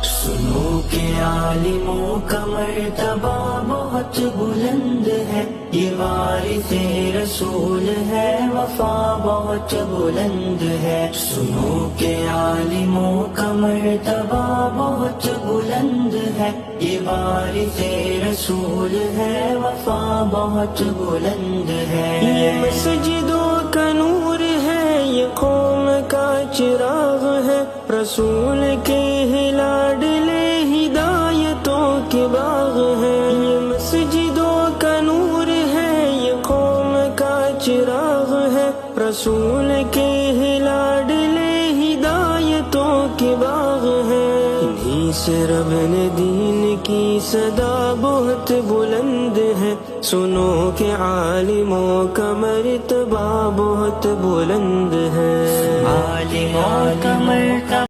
سنو کہ عالموں کا مرتبہ بہت بلند ہے، یہ وارث رسول ہے، وفا بہت بلند ہے۔ سنو کہ عالموں کا مرتبہ بہت بلند ہے، یہ وارث رسول ہے، وفا بہت بلند ہے۔ یہ مسجدوں کا نور ہے، یہ قوم کا چراغ ہے، رسول کے لاڈلے ہدایتوں کے باغ ہے۔ یہ مسجدوں کا نور ہے، یہ قوم کا چراغ ہے، رسول کے لاڈلے ہدایتوں کے باغ ہے۔ انہی سے رب نے دین کی صدا بہت بلند ہے، سنو کہ عالموں کا مرتبہ بہت بلند ہے۔ عالموں کا مرتبہ